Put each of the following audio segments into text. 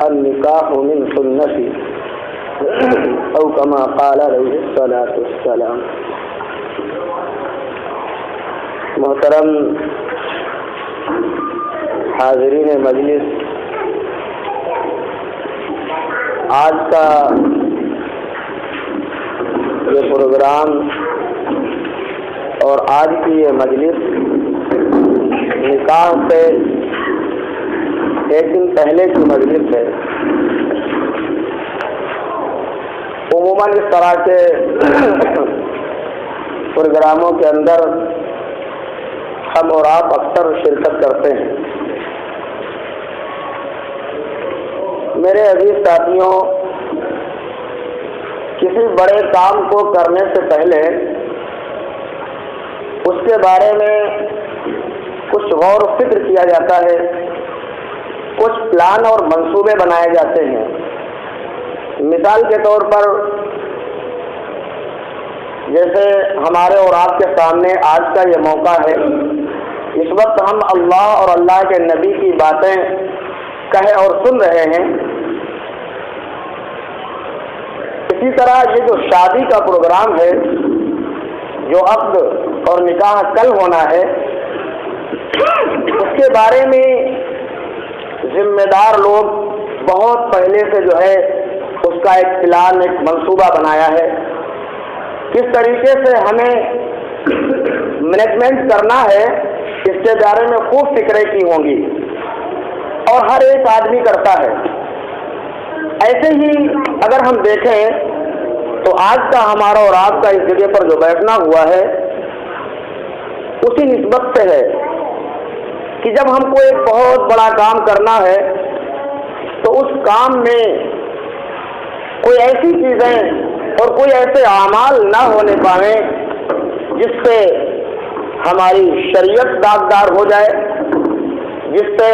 النکاح من سنتی او کما قال علیہ الصلاۃ والسلام۔ محترم حاضرین مجلس، آج کا یہ پروگرام اور آج کی یہ مجلس نکاح سے ایک دن پہلے کی مجلس ہے۔ عموماً اس طرح کے پروگراموں کے اندر ہم اور آپ اکثر شرکت کرتے ہیں۔ میرے عزیز ساتھیوں، کسی بڑے کام کو کرنے سے پہلے اس کے بارے میں کچھ غور و فکر کیا جاتا ہے، کچھ پلان اور منصوبے بنائے جاتے ہیں۔ مثال کے طور پر جیسے ہمارے اور آپ کے سامنے آج کا یہ موقع ہے، اس وقت ہم اللہ اور اللہ کے نبی کی باتیں کہے اور سن رہے ہیں۔ اسی طرح یہ جو شادی کا پروگرام ہے، جو عقد اور نکاح کل ہونا ہے، اس کے بارے میں ذمہ دار لوگ بہت پہلے سے جو ہے اس کا ایک پلان، ایک منصوبہ بنایا ہے۔ کس طریقے سے ہمیں مینجمنٹ کرنا ہے، اس کے بارے میں خوب فکریں کی ہوں گی، اور ہر ایک آدمی کرتا ہے۔ ایسے ہی اگر ہم دیکھیں تو آج کا ہمارا اور آپ کا اس جگہ پر جو بیٹھنا ہوا ہے، اسی نسبت سے ہے کہ جب ہم کو ایک بہت بڑا کام کرنا ہے تو اس کام میں کوئی ایسی چیزیں اور کوئی ایسے اعمال نہ ہونے پائیں جس سے ہماری شریعت داغدار ہو جائے، جس سے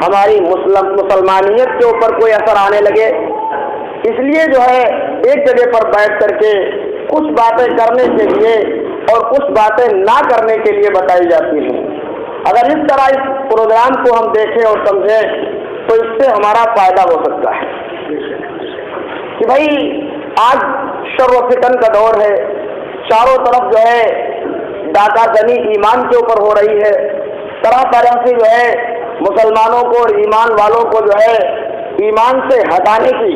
ہماری مسلمانیت کے اوپر کوئی اثر آنے لگے۔ اس لیے جو ہے ایک جگہ پر بیٹھ کر کے کچھ باتیں کرنے کے لیے اور کچھ باتیں نہ کرنے کے لیے بتائی جاتی ہیں۔ اگر اس طرح اس پروگرام کو ہم دیکھیں اور سمجھیں تو اس سے ہمارا فائدہ ہو سکتا ہے کہ بھائی آج شر و فتن کا دور ہے، چاروں طرف جو ہے ڈاکہ زنی ایمان کے اوپر ہو رہی ہے، طرح طرح سے جو ہے مسلمانوں کو اور ایمان والوں کو جو ہے ایمان سے ہٹانے کی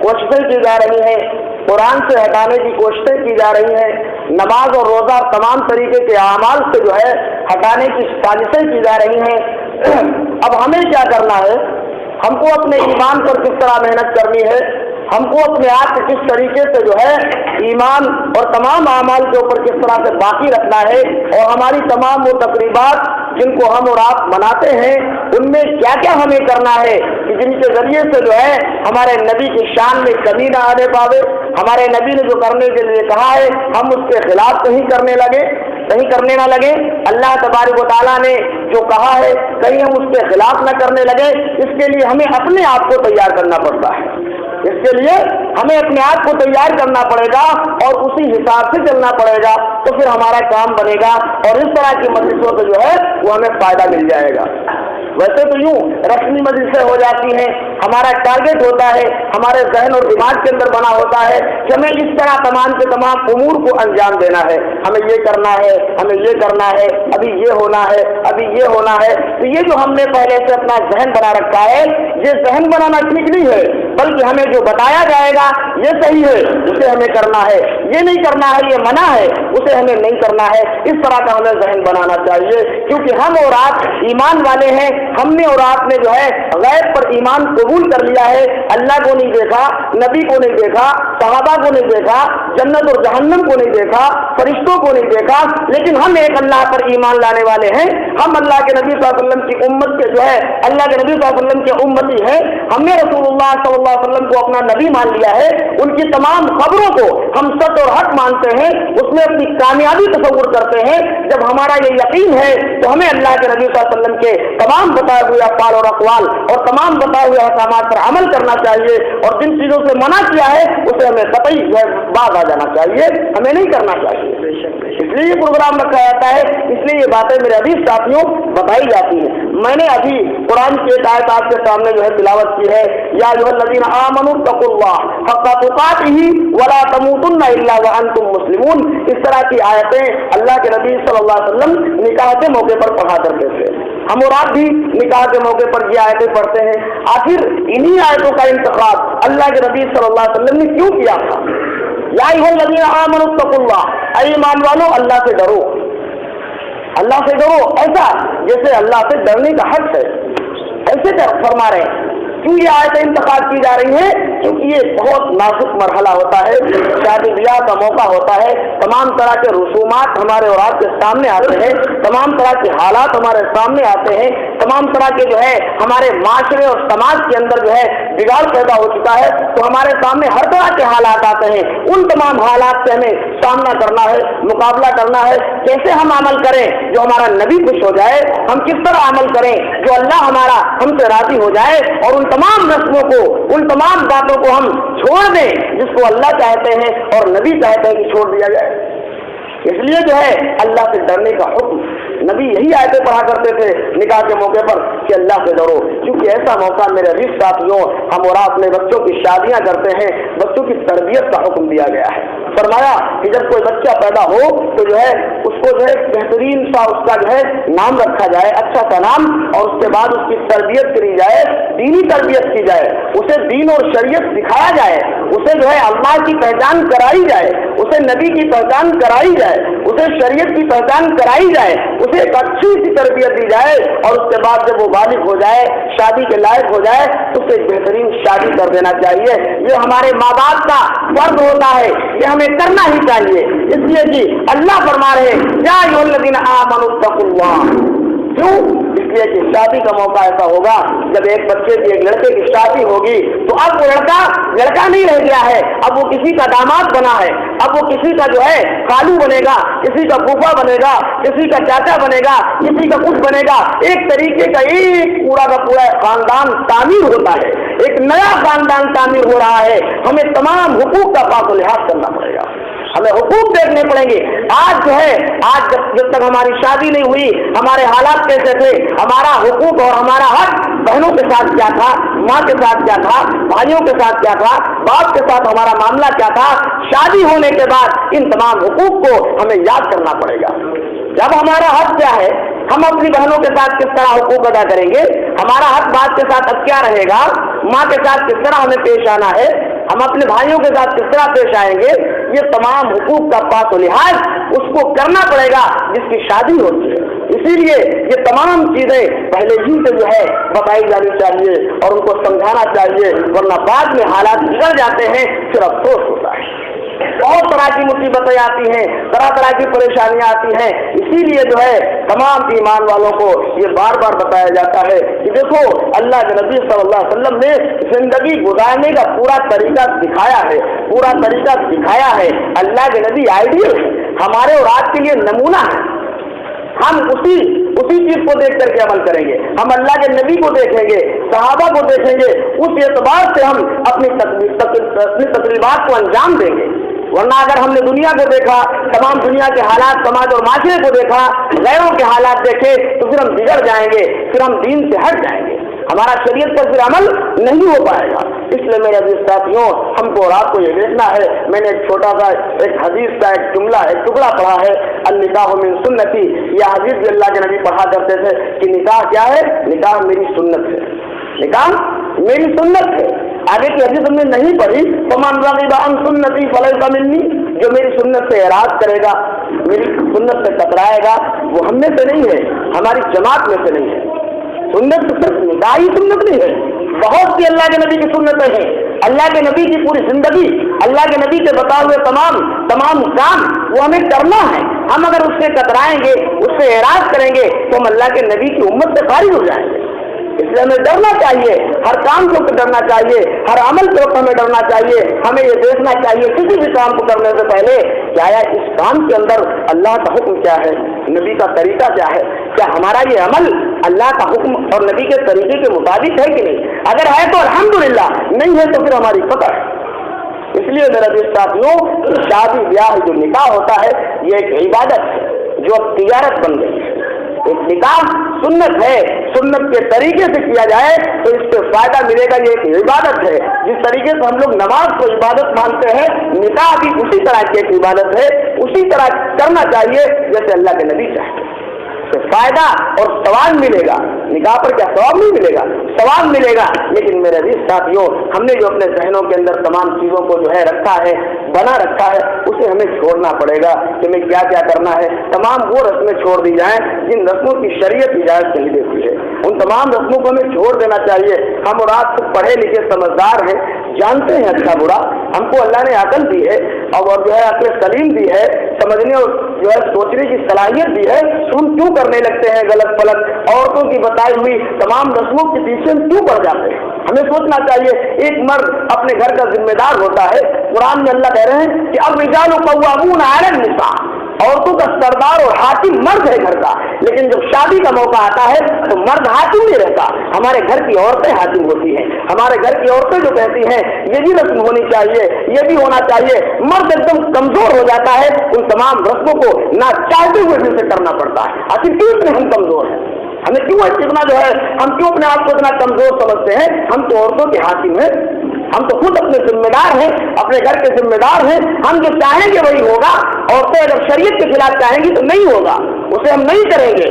کوششیں کی جا رہی ہیں، قرآن سے ہٹانے کی کوششیں کی جا رہی ہیں، نماز اور روزہ تمام طریقے کے اعمال سے جو ہے ہٹانے کی سازشیں کی جا رہی ہیں۔ اب ہمیں کیا کرنا ہے؟ ہم کو اپنے ایمان پر کس طرح محنت کرنی ہے، ہم کو اپنے آپ کو کس طریقے سے جو ہے ایمان اور تمام اعمال کے اوپر کس طرح سے باقی رکھنا ہے، اور ہماری تمام وہ تقریبات جن کو ہم اور آپ مناتے ہیں ان میں کیا کیا ہمیں کرنا ہے کہ جن کے ذریعے سے جو ہے ہمارے نبی کی شان میں کمی نہ آنے پاوے، ہمارے نبی نے جو کرنے کے لیے کہا ہے ہم اس کے خلاف کہیں کرنے نہ لگے، اللہ تبارک و تعالیٰ نے جو کہا ہے کہیں ہم اس کے خلاف نہ کرنے لگے۔ اس کے لیے ہمیں اپنے آپ کو تیار کرنا پڑتا ہے، اس کے لیے ہمیں اپنے آپ کو تیار کرنا پڑے گا اور اسی حساب سے چلنا پڑے گا، تو پھر ہمارا کام بنے گا اور اس طرح کی مجلسوں سے جو ہے وہ ہمیں فائدہ مل جائے گا۔ ویسے تو یوں رسمی مجلسیں ہو جاتی ہیں، ہمارا ٹارگیٹ ہوتا ہے، ہمارے ذہن اور دماغ کے اندر بنا ہوتا ہے کہ ہمیں اس طرح تمام کے تمام امور کو انجام دینا ہے، ہمیں یہ کرنا ہے، ہمیں یہ کرنا ہے، ابھی یہ ہونا ہے، ابھی یہ ہونا ہے۔ تو یہ جو ہم نے پہلے سے اپنا ذہن بنا رکھا ہے، یہ ذہن بنانا ٹھیک نہیں ہے، بلکہ ہمیں جو بتایا جائے گا یہ صحیح ہے اسے ہمیں کرنا ہے، یہ نہیں کرنا ہے یہ منع ہے اسے ہمیں نہیں کرنا ہے۔ اس طرح کا ہمیں ذہن بنانا چاہیے، کیونکہ ہم اور آپ ایمان والے ہیں، ہم نے اور آپ نے جو ہے غیب پر ایمان قبول کر لیا ہے، اللہ کو نہیں دیکھا، نبی کو نہیں دیکھا، صحابہ کو نہیں دیکھا، جنت اور جہنم کو نہیں دیکھا، فرشتوں کو نہیں دیکھا، لیکن ہم ایک اللہ پر ایمان لانے والے ہیں، ہم اللہ کے نبی صلی اللہ علیہ وسلم کی امت کے جو ہے اللہ کے نبی صلی اللہ علیہ وسلم کے امتی ہیں، ہم نے رسول اللہ صلی اللہ علیہ وسلم کو اپنا نبی مان لیا ہے، ان کی تمام خبروں کو ہم سچ اور حق مانتے ہیں، اس میں اپنی کامیابی تصور کرتے ہیں۔ جب ہمارا یہ یقین ہے تو ہمیں اللہ کے نبی صلی اللہ علیہ وسلم کے تمام بتائے ہوئے افعال اور اقوال اور تمام بتائے ہوئے احکامات پر عمل کرنا چاہیے، اور جن چیزوں سے منع کیا ہے اسے ہمیں قطعی باز آ جانا چاہیے، ہمیں نہیں کرنا چاہیے۔ اس لیے یہ پروگرام رکھا جاتا ہے، اس لیے یہ باتیں میرے عزیز ساتھیوں बताई जाती हैं। मैंने अभी कुरान की एक आयत आपके सामने जो है तिलावत की है, या अय्युहल्लज़ीना आमनू तक़ुल्लाह हक़्क़ तुक़ातिही वला तमूतुन्ना इल्ला व अंतुम मुस्लिमून। इस तरह की आयतें अल्लाह के नबी सल्लल्लाहु अलैहि वसल्लम निकाह के मौके पर पढ़ा करते थे। हम और आप भी निकाह के मौके पर ये आयतें पढ़ते हैं। आखिर इन्हीं आयतों का इंतखाब अल्लाह के नबी सल्लल्लाहु अलैहि वसल्लम ने क्यों किया था? या अय्युहल्लज़ीना आमनू तक़ुल्लाह, ऐ ईमान वालों अल्लाह से डरो, अल्लाह से डरो, ऐसा जैसे अल्लाह से डरने का हक है, ऐसे फरमा रहे हैं। क्यों ये आयतें इंतखाब की जा रही हैं? क्योंकि ये बहुत नाजुक मरहला होता है, शादी ब्याह का मौका होता है, तमाम तरह के रसूमात हमारे और आपके सामने आते हैं, तमाम तरह के हालात हमारे सामने आते हैं, तमाम तरह के जो है हमारे माशरे और समाज के अंदर जो है बिगाड़ पैदा हो चुका है। तो हमारे सामने हर तरह के हालात आते हैं, उन तमाम हालात से हमें सामना करना है, मुकाबला करना है। कैसे हम अमल करें जो हमारा नबी खुश हो जाए, हम किस तरह अमल करें जो अल्लाह हमारा हमसे राजी हो जाए, और उन तमाम रस्मों को, उन तमाम बातों को हम छोड़ दें जिसको अल्लाह चाहते हैं और नबी चाहते हैं कि छोड़ दिया जाए। इसलिए जो है अल्लाह से डरने का हुक्म, नबी यही आयतें पढ़ा करते थे निकाह के मौके पर कि अल्लाह से डरो। क्योंकि ऐसा मौका मेरे अजीज साथियों, हम और अपने बच्चों की शादियां करते हैं, बच्चों की तरबियत का हुक्म दिया गया है। फरमाया कि जब कोई बच्चा पैदा हो तो जो है उसको जो है बेहतरीन सा उसका जो है नाम रखा जाए, अच्छा सा नाम, और उसके बाद उसकी तरबियत करी जाए, दीनी तरबियत की जाए, उसे दीन और शरीयत सिखाया जाए, उसे जो है अल्लाह की पहचान कराई जाए, उसे नबी की पहचान कराई जाए, उसे शरीयत की पहचान कराई जाए, उसे एक अच्छी सी तरबियत दी जाए, और उसके बाद जब वो बालिग हो जाए, शादी के लायक हो जाए, तो उसे बेहतरीन शादी कर देना चाहिए। ये हमारे माँ बाप का फर्ज होता है, ये हमें करना ही चाहिए। इसलिए कि अल्लाह फरमा रहे या अय्युहल्लज़ीना आमनू तक़ुल्लाह। क्यों? इसलिए कि शादी का मौका ऐसा होगा जब एक बच्चे की, एक लड़के की शादी होगी, तो अब वो लड़का नहीं रह गया है, अब वो किसी का दामाद बना है, अब वो किसी का जो है खालू बनेगा, किसी का फूफा बनेगा, किसी का चाचा बनेगा, किसी का कुछ बनेगा। एक तरीके का एक पूरा का पूरा खानदान तामीर होता है, एक नया खानदान तामीर हो रहा है। हमें तमाम हुकूक का पाक लिहाज करना पड़ेगा, हमें हुकूक देखने पड़ेंगे। आज जो है, आज जब तक हमारी शादी नहीं हुई, हमारे हालात कैसे थे, हमारा हुकूक और हमारा हक बहनों के साथ क्या था, माँ के साथ क्या था, भाइयों के साथ क्या था, बाप के साथ हमारा मामला क्या था। शादी होने के बाद इन तमाम हुकूक को हमें याद करना पड़ेगा। जब हमारा हक क्या है, हम अपनी बहनों के साथ किस तरह हुकूक अदा करेंगे, हमारा हक बाप के साथ अब क्या रहेगा, माँ के साथ किस तरह हमें पेश आना है, हम अपने भाइयों के साथ किस तरह पेश आएंगे, ये तमाम हुकूक का पास लिहाज उसको करना पड़ेगा जिसकी शादी होती है। इसीलिए ये तमाम चीजें पहले ही से जो है बताई जानी चाहिए और उनको समझाना चाहिए, वरना बाद में हालात बिगड़ जाते हैं, फिर अफसोस होता है। बहुत तरह की मुसीबतें आती हैं, तरह तरह की परेशानियां आती हैं। इसीलिए जो है तमाम ईमान वालों को ये बार बार बताया जाता है कि देखो अल्लाह के नबी सल्लल्लाहु अलैहि वसल्लम ने जिंदगी गुजारने का पूरा तरीका दिखाया है, पूरा तरीका दिखाया है। अल्लाह के नबी आइडियल है, हमारे और आपके लिए नमूना है। हम उसी चीज को देख करके अमल करेंगे, हम अल्लाह के नबी को देखेंगे, सहाबा को देखेंगे, उस एतबार से हम अपनी तकरीबात को अंजाम देंगे। वरना अगर हमने दुनिया को देखा, तमाम दुनिया के हालात, समाज और माशरे को देखा, गैरों के हालात देखे, तो फिर हम बिगड़ जाएंगे, फिर हम दीन से हट जाएंगे, हमारा शरीयत पर फिर अमल नहीं हो पाएगा। इसलिए मेरे अजीज साथियों, हमको और आपको ये देखना है। मैंने एक छोटा सा एक हदीस का एक जुमला, एक टुकड़ा पढ़ा है, अन-निकाह मिन सुन्नती। यह हदीस भी अल्लाह के नबी पढ़ा करते थे कि निकाह क्या है, निकाह मेरी सुन्नत है, निकाह मेरी सुन्नत है। आगे की हदीस हमने नहीं पढ़ी, फमन रग़िबा अन सुन्नती फलैसा मिन्नी, जो मेरी सुन्नत से एराज करेगा, मेरी सुन्नत से टकराएगा, वो हम में से नहीं है, हमारी जमात में से नहीं है। सुन्नत सिर्फ निकाह ही सुन्नत नहीं है, बहुत सी अल्लाह के नबी की सुन्नतें हैं। अल्लाह के नबी की पूरी जिंदगी, अल्लाह के नबी के बताए हुए तमाम काम वो हमें करना है। हम अगर उससे टकराएंगे, उससे एराज करेंगे, तो हम अल्लाह के नबी की उम्मत से खारिज हो जाएंगे। इसलिए हमें डरना चाहिए, हर काम के वक्त डरना चाहिए, हर अमल के वक्त हमें डरना चाहिए। हमें ये देखना चाहिए किसी भी काम को करने से पहले क्या इस काम के अंदर अल्लाह का हुक्म क्या है, नबी का तरीका क्या है, क्या हमारा ये अमल अल्लाह का हुक्म और नबी के तरीके के मुताबिक है कि नहीं। अगर है तो अल्हम्दुलिल्लाह, नहीं है तो फिर हमारी खता है। इसलिए मेरा देश साथियों, शादी ब्याह जो निकाह होता है, ये एक इबादत है जो अब तिजारत बन गई है। एक निकाह सुन्नत है, सुन्नत के तरीके से किया जाए तो इससे फायदा मिलेगा। ये एक इबादत है, जिस तरीके से हम लोग नमाज को इबादत मानते हैं, निकाह भी उसी तरह की एक इबादत है, उसी तरह करना चाहिए जैसे अल्लाह के नबी चाहते हैं। तो फायदा और सवाब मिलेगा, निकाह पर क्या सवाब नहीं मिलेगा, सवाब मिलेगा। लेकिन मेरे अजीज साथियों, हमने जो अपने जहनों के अंदर तमाम चीज़ों को जो है रखा है, बना रखा है, उसे हमें छोड़ना पड़ेगा कि हमें क्या क्या करना है। तमाम वो रस्में छोड़ दी जाएं जिन रस्मों की शरीयत इजाज़त नहीं देती है, उन तमाम रस्मों को हमें छोड़ देना चाहिए। हम और आप सब पढ़े लिखे समझदार हैं, जानते हैं अच्छा बुरा, हमको अल्लाह ने अकल दी है और जो है अक्ल सलीम दी है, समझने और जो है सोचने की सलाहियत दी है, तो हम क्यों करने लगते हैं गलत फलत औरतों की बताई हुई तमाम रस्मों के पीछे हम क्यों पड़ जाते हैं। हमें सोचना चाहिए, एक मर्द अपने घर का जिम्मेदार होता है। कुरान में अल्लाह कह रहे हैं कि अब रिजाल क़व्वामून अलन निसा, औरतों का सरदार और हाकिम मर्द है घर का। लेकिन जब शादी का मौका आता है तो मर्द हाकिम नहीं रहता, हमारे घर की औरतें हाकिम होती हैं। हमारे घर की औरतें जो कहती हैं ये भी रस्म होनी चाहिए, ये भी होना चाहिए, मर्द एकदम कमजोर हो जाता है। उन तमाम रस्मों को ना चाहते हुए भी उसे करना पड़ता है। आखिर क्यों इतने हम कमजोर हैं, हमें क्यों इतना जो है, हम क्यों अपने आप को इतना कमजोर समझते हैं। हम तो औरतों के हाकिम हैं, हम तो खुद अपने जिम्मेदार हैं, अपने घर के जिम्मेदार हैं। हम जो चाहेंगे वही होगा। औरतें अगर शरीयत के खिलाफ चाहेंगी तो नहीं होगा, उसे हम नहीं करेंगे।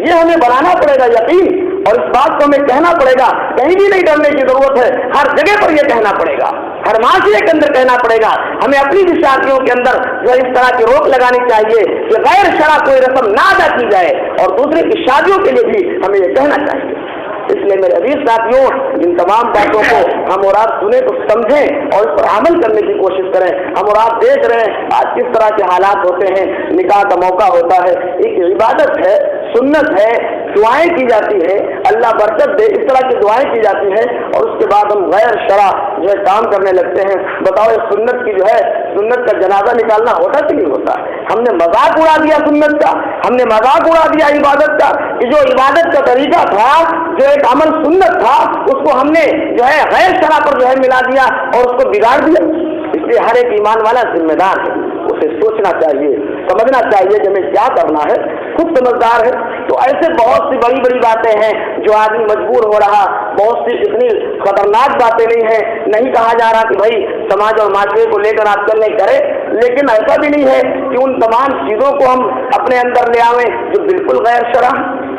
ये हमें बनाना पड़ेगा यकीन, और इस बात को हमें कहना पड़ेगा। कहीं भी नहीं डरने की जरूरत है, हर जगह पर यह कहना पड़ेगा, हर माशरे के अंदर कहना पड़ेगा। हमें अपनी भी शादियों के अंदर जो इस तरह की रोक लगानी चाहिए कि गैर शरा कोई रस्म ना अदा की जाए, और दूसरे की शादियों के लिए भी हमें ये कहना चाहिए। इसलिए मेरे अजीज साथियों, इन तमाम बातों को हम और आप सुने तो समझें और इस पर अमल करने की कोशिश करें। हम और आप देख रहे हैं आज किस तरह के हालात होते हैं, निकाह का मौका होता है, एक इबादत है, सुन्नत है, दुआएं की जाती है, अल्लाह बरकत दे, इस तरह की दुआएं की जाती हैं, और उसके बाद हम गैर शरा जो है काम करने लगते हैं। बताओ, सुन्नत की जो है, सुन्नत का जनाजा निकालना होता कि नहीं होता? हमने मजाक उड़ा दिया सुन्नत का, हमने मजाक उड़ा दिया इबादत का, कि जो इबादत का तरीका था, जो एक अमल सुन्नत था, उसको हमने जो है गैर शरा पर जो है मिला दिया और उसको बिगाड़ दिया। इसलिए हर एक ईमान वाला जिम्मेदार है, उसे सोचना चाहिए, समझना चाहिए कि हमें क्या करना है, खुद समझदार है। तो ऐसे बहुत सी बड़ी बड़ी बातें हैं जो आदमी मजबूर हो रहा, बहुत सी इतनी खतरनाक बातें नहीं है। नहीं कहा जा रहा कि भाई समाज और माशरे को लेकर आप चल नहीं करें, लेकिन ऐसा भी नहीं है कि उन तमाम चीज़ों को हम अपने अंदर ले आवें जो बिल्कुल गैर शरअ,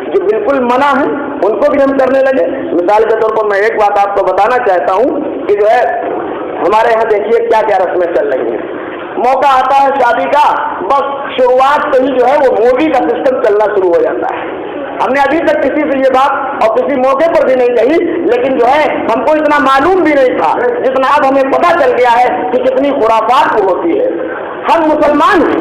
जो बिल्कुल मना है, उनको भी हम करने लगे। मिसाल के तौर पर मैं एक बात आपको बताना चाहता हूँ कि जो है हमारे यहाँ देखिए क्या क्या रस्में चल रही हैं। मौका आता है शादी का, बस शुरुआत से ही जो है वो मूवी का सिस्टम चलना शुरू हो जाता है। हमने अभी तक किसी से ये बात और किसी मौके पर भी नहीं कही, लेकिन जो है हमको इतना मालूम भी नहीं था जितना अब हमें पता चल गया है कि कितनी खुराफात वो होती है। हम मुसलमान हैं,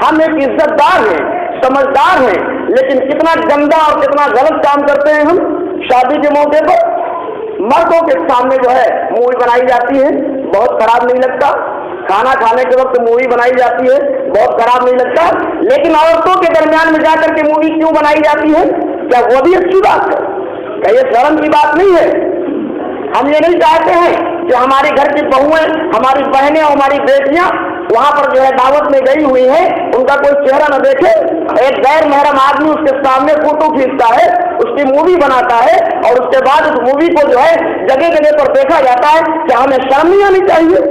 हम एक इज्जतदार हैं, समझदार हैं, लेकिन कितना गंदा और कितना गलत काम करते हैं हम। शादी के मौके पर मर्दों के सामने जो है मूवी बनाई जाती है, बहुत खराब नहीं लगता। खाना खाने के वक्त मूवी बनाई जाती है, बहुत खराब नहीं लगता। लेकिन औरतों के दरमियान में जाकर के मूवी क्यों बनाई जाती है? क्या वो भी अच्छी बात है? क्या ये शर्म की बात नहीं है? हम ये नहीं चाहते हैं कि हमारे घर की बहुएं, हमारी बहनें और हमारी बेटियां वहां पर जो है दावत में गई हुई है, उनका कोई चेहरा न देखे। एक गैर महरम आदमी उसके सामने फोटो खींचता है, उसकी मूवी बनाता है, और उसके बाद उस मूवी को जो है जगह जगह पर देखा जाता है। क्या हमें शर्म नहीं आनी चाहिए?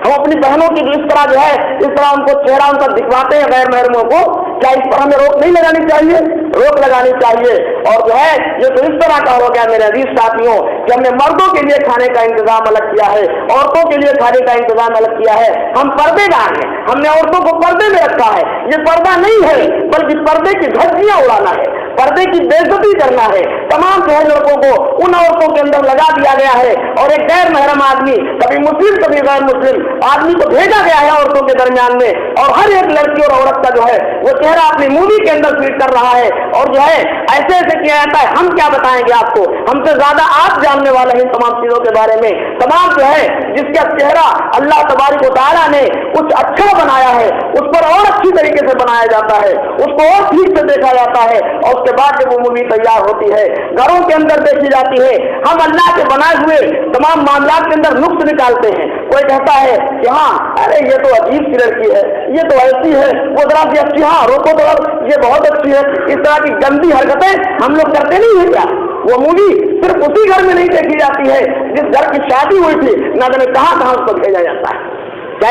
हम अपनी बहनों की इस तरह जो है, इस तरह उनको चेहरा उनका दिखवाते हैं गैर महरमों को, क्या इस पर हमें रोक नहीं लगानी चाहिए? रोक लगानी चाहिए। और जो है ये तो इस तरह का हो गया मेरे अजीज साथियों कि हमने मर्दों के लिए खाने का इंतजाम अलग किया है, औरतों के लिए खाने का इंतजाम अलग किया है। हम पर्देदार हैं, हमने औरतों को पर्दे में रखा है। ये पर्दा नहीं है, बल्कि पर्दे की धज्जियां उड़ाना है, पर्दे की बेइज्जती करना है। तमाम जो है लड़कों को उन औरतों के अंदर लगा दिया गया है, और एक गैर महरम आदमी, कभी मुस्लिम कभी गैर मुस्लिम आदमी को भेजा गया है औरतों के दरमियान में, और हर एक लड़की और औरत का जो है वो चेहरा अपनी मूवी के अंदर फीड कर रहा है। और जो है ऐसे ऐसे किया जाता है। हम क्या बताएंगे आपको, हमसे ज्यादा आप जानने वाले हैं तमाम चीजों के बारे में। तमाम जो है जिसका चेहरा अल्लाह तबारक व तआला ने कुछ अच्छा बनाया है, उस पर और अच्छी तरीके से बनाया जाता है, उसको और ठीक से देखा जाता है, और उसके बाद जब वो मूवी तैयार होती है घरों के अंदर देखी जाती है। हम अल्लाह के बनाए हुए तमाम मामलात के अंदर नुक्स निकालते हैं। कोई कहता है कि हाँ अरे ये तो अजीब सी लड़की है, ये तो ऐसी है, वो जरा सी अच्छी, हाँ रोको तो ये बहुत अच्छी है। इस तरह की गंदी हरकतें हम लोग करते नहीं है क्या? वो मूवी सिर्फ उसी घर में नहीं देखी जाती है जिस घर की शादी हुई थी, ना जाने कहाँ कहाँ उसको भेजा जाता है। क्या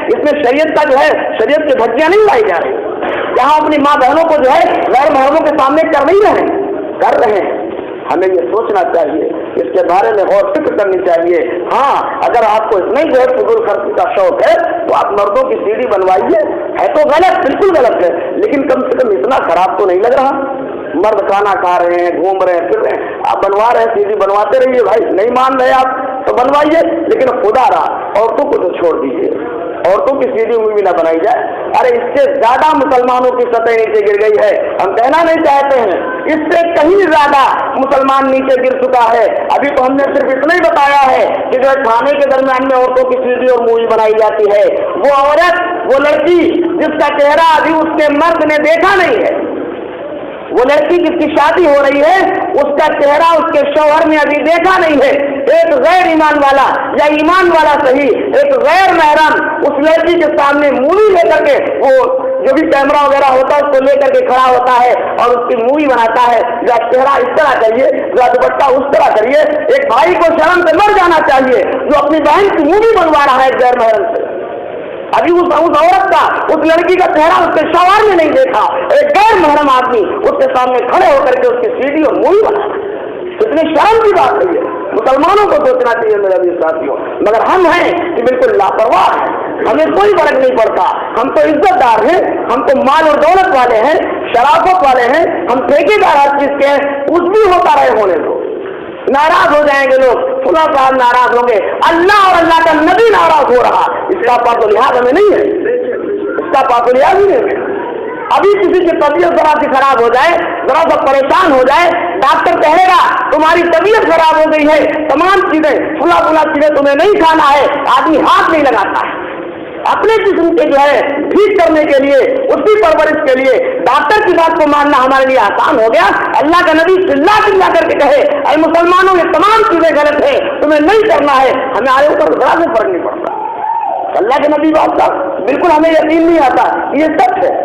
इसमें शरीयत का जो है, शरीयत की धज्जियां नहीं लाई जा रही? यहाँ अपनी माँ बहनों को जो है गैर महरमों के सामने कर नहीं रहे, कर रहे हैं। हमें ये सोचना चाहिए, इसके बारे में और फिक्र करनी चाहिए। हाँ, अगर आपको इतना ही जो है फजूल खर्ची का शौक है तो आप मर्दों की सीढ़ी बनवाइए। है तो गलत, बिल्कुल गलत है, लेकिन कम से कम इतना खराब तो नहीं लग रहा। मर्द खाना खा रहे हैं, घूम रहे हैं, फिर रहे हैं, आप बनवा रहे हैं, सीढ़ी बनवाते रहिए भाई। नहीं मान रहे आप तो बनवाइए, लेकिन खुदा रहा औरतों को तो छोड़ दीजिए, औरतों की सीढ़ी भी ना बनाई जाए। अरे इससे ज्यादा मुसलमानों की सतह नीचे गिर गई है, हम कहना नहीं चाहते हैं, इससे कहीं ज्यादा मुसलमान नीचे गिर चुका है। अभी तो हमने सिर्फ इतना ही बताया है कि जो खाने के दरमियान में औरतों की सीढ़ी और मूवी बनाई जाती है, वो औरत, वो लड़की जिसका चेहरा अभी उसके मर्द ने देखा नहीं है, वो लड़की जिसकी शादी हो रही है उसका चेहरा उसके शौहर ने अभी देखा नहीं है, एक गैर ईमान वाला या ईमान वाला सही, एक गैर महरम उस लड़की के सामने मूवी लेकर के, वो जो भी कैमरा वगैरह होता है उसको लेकर के खड़ा होता है और उसकी मूवी बनाता है। जो चेहरा इस तरह करिए, जो दुपट्टा उस तरह करिए। एक भाई को शर्म से मर जाना चाहिए जो अपनी बहन की मूवी बनवा रहा है गैर महरम से। अभी उस औरत का, उस लड़की का चेहरा उसके शौहर ने नहीं देखा, एक गैर महरम आदमी उसके सामने खड़े होकर के उसकी सीढ़ी और मूवी बना। कितनी शर्म की बात है ये, मुसलमानों को सोचना चाहिए मेरे भी साथियों। मगर हम हैं कि बिल्कुल लापरवाह हैं, हमें कोई फर्क नहीं पड़ता। हम तो इज्जतदार हैं, हम तो माल और दौलत वाले हैं, शराफत वाले हैं, हम ठेकेदार हर चीज के हैं। कुछ भी होता रहे होने दो, नाराज हो जाएंगे लोग, फुला साहब नाराज होंगे, अल्लाह और अल्लाह का नबी नाराज हो रहा, इसका पास लिहाज हमें नहीं है, इसका पास लिहाज ही नहीं है। अभी किसी की तबीयत जरा सी खराब हो जाए, जरा सा परेशान हो जाए, डॉक्टर कहेगा तुम्हारी तबीयत खराब हो गई है, तमाम चीजें फुला फुला चीजें तुम्हें नहीं खाना है, आदमी हाथ नहीं लगाता है। अपने जिस्म के जो है ठीक करने के लिए, उसकी परवरिश के लिए डॉक्टर की बात को मानना हमारे लिए आसान हो गया। अल्लाह का नबी चिल्ला चिल्ला करके कहे अरे मुसलमानों ये तमाम चीजें गलत है, तुम्हें नहीं करना है, हमारे ऊपर जरा से फर्क नहीं पड़ता। अल्लाह के नबी बात का बिल्कुल हमें यकीन नहीं आता, ये सच है।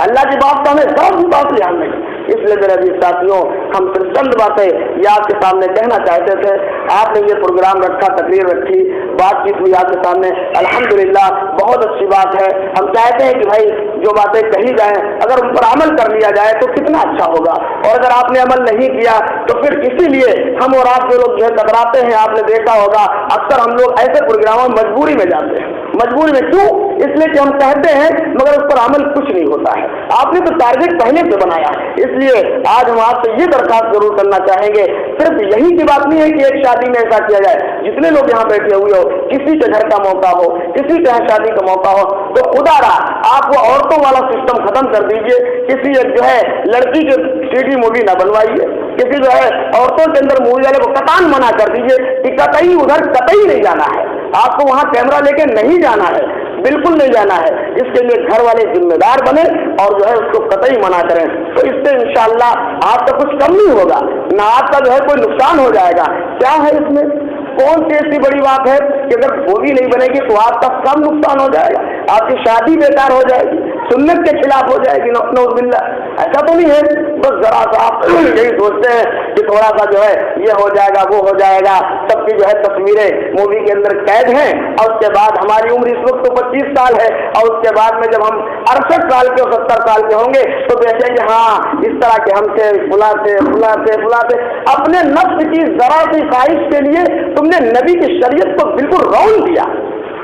अल्लाह की बात का हमें सब बात ध्यान नहीं। इसलिए मेरे भी साथियों, हम सिर्फ चंद बातें ये आपके सामने कहना चाहते थे। आपने ये प्रोग्राम रखा, तकरीर रखी, बातचीत हुई आपके सामने, अल्हम्दुलिल्लाह बहुत अच्छी बात है। हम चाहते हैं कि भाई जो बातें कही जाएं अगर उन पर अमल कर लिया जाए तो कितना अच्छा होगा, और अगर आपने अमल नहीं किया तो फिर इसीलिए हम और आप जो लोग जो है टकराते हैं। आपने देखा होगा अक्सर हम लोग ऐसे प्रोग्रामों में मजबूरी में जाते हैं। मजबूरी में क्यों? इसलिए कि हम कहते हैं मगर उस पर अमल कुछ नहीं होता है। आपने तो टारगेट पहले से बनाया, इसलिए आज हम आपसे ये दरखास्त जरूर करना चाहेंगे। सिर्फ यही की बात नहीं है कि एक शादी में ऐसा किया जाए, जितने लोग यहाँ बैठे हुए हो, किसी के घर का मौका हो, किसी के यहाँ शादी का मौका हो, तो खुदा रहा आप वो औरतों वाला सिस्टम खत्म कर दीजिए। किसी एक जो है लड़की के सीडी मूवी ना बनवाइए, किसी जो है औरतों के अंदर मूवी वाले को कतान मना कर दीजिए कि कतई उधर कतई नहीं जाना है, आपको वहां कैमरा लेके नहीं जाना है, बिल्कुल नहीं जाना है। इसके लिए घर वाले जिम्मेदार बने और जो है उसको कतई मना करें, तो इससे इंशाअल्लाह आपका कुछ कम नहीं होगा, ना आपका जो है कोई नुकसान हो जाएगा। क्या है इसमें, कौन सी ऐसी बड़ी बात है कि अगर मूवी नहीं बनेगी तो आपका कम नुकसान हो जाएगा, आपकी शादी बेकार हो जाएगी, सुन्नत के खिलाफ हो जाएगी, नौजुबिल्लाह। ऐसा तो नहीं है, बस जरा सा आप यही सोचते हैं कि थोड़ा सा जो है ये हो जाएगा वो हो जाएगा, सबकी जो है तस्वीरें मूवी के अंदर कैद हैं, और उसके बाद हमारी उम्र इस वक्त तो 25 साल है, और उसके बाद में जब हम 68 साल के और 70 साल के होंगे तो देखेंगे हाँ इस तरह के हमसे फुलाते फुलाते फुलाते। अपने नफ्स की जरा सी ख्वाहिश के लिए तुमने नबी की शरीयत को बिल्कुल रौन दिया,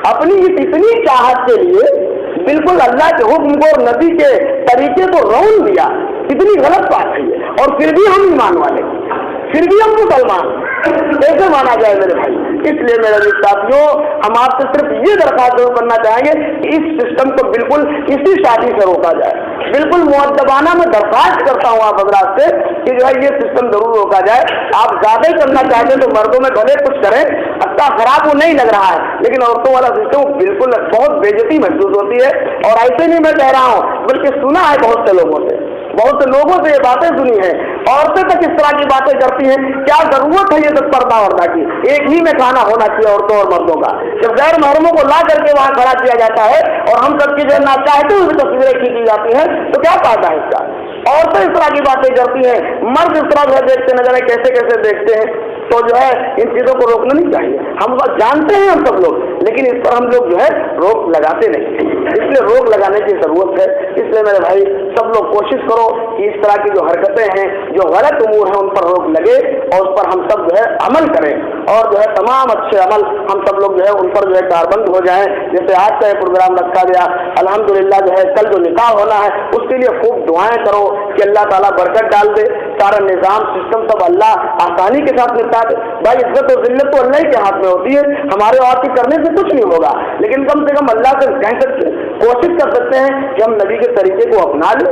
अपनी इतनी चाहत के लिए बिल्कुल अल्लाह के हुक्म को और नबी के तरीके को रौन दिया। कितनी गलत बात है ये, और फिर भी हम ईमान वाले, फिर भी हम मुसलमान, कैसे माना जाए मेरे भाई। इसलिए मेरे साथियों, हम आपसे सिर्फ ये दरखास्त जरूर करना चाहेंगे कि इस सिस्टम को बिल्कुल इसी शादी से रोका जाए। बिल्कुल मुअद्दबाना में दरखास्त करता हूँ आप हजरात से कि जो है ये सिस्टम जरूर रोका जाए। आप ज्यादा ही करना चाहते हैं तो मर्दों में भले कुछ करें, अच्छा खराब वो नहीं लग रहा है, लेकिन औरतों वाला सिस्टम बिल्कुल बहुत बेइज्जती महसूस होती है। और ऐसे नहीं मैं कह रहा हूँ, बल्कि सुना है बहुत से लोगों से, बहुत से लोगों से ये बातें सुनी हैं, औरतें तक इस तरह की बातें करती हैं। क्या जरूरत है ये सब पर्दा वर्दा की? एक ही में खाना होना चाहिए औरतों और मर्दों का। जब गैर महरमों को ला करके वहां खड़ा किया जाता है और हम सबकी जो ना चाहते हुए तस्वीरें खींची जाती हैं, तो क्या फायदा है इसका? औरतें इस तरह की बातें करती हैं, मर्द इस तरह से देखते नजर कैसे कैसे देखते हैं। तो जो है इन चीजों को रोकना नहीं चाहिए। हम बस जानते हैं हम सब लोग, लेकिन इस पर हम लोग जो है रोक लगाते नहीं। इसलिए रोक लगाने की जरूरत है। इसलिए मेरे भाई सब लोग कोशिश करो कि इस तरह की जो हरकतें हैं, जो गलत उमूर हैं, उन पर रोक लगे और उस पर हम सब जो है अमल करें, और जो है तमाम अच्छे अमल हम सब लोग जो है उन पर जो है कारबंद हो जाएं। जैसे आज का ये प्रोग्राम रखा गया, अल्हम्दुलिल्लाह जो है कल जो निकाह होना है उसके लिए खूब दुआएं करो कि अल्लाह ताला बरकत डाल दे, सारा निज़ाम सिस्टम सब अल्लाह आसानी के साथ निपटा दे। भाई इज्जत और जिल्लत तो अल्लाह के हाथ में होती है, हमारे और की करने से कुछ नहीं होगा, लेकिन कम से कम अल्लाह से कह सकते, कोशिश कर सकते हैं कि हम नबी के तरीके को अपना लें।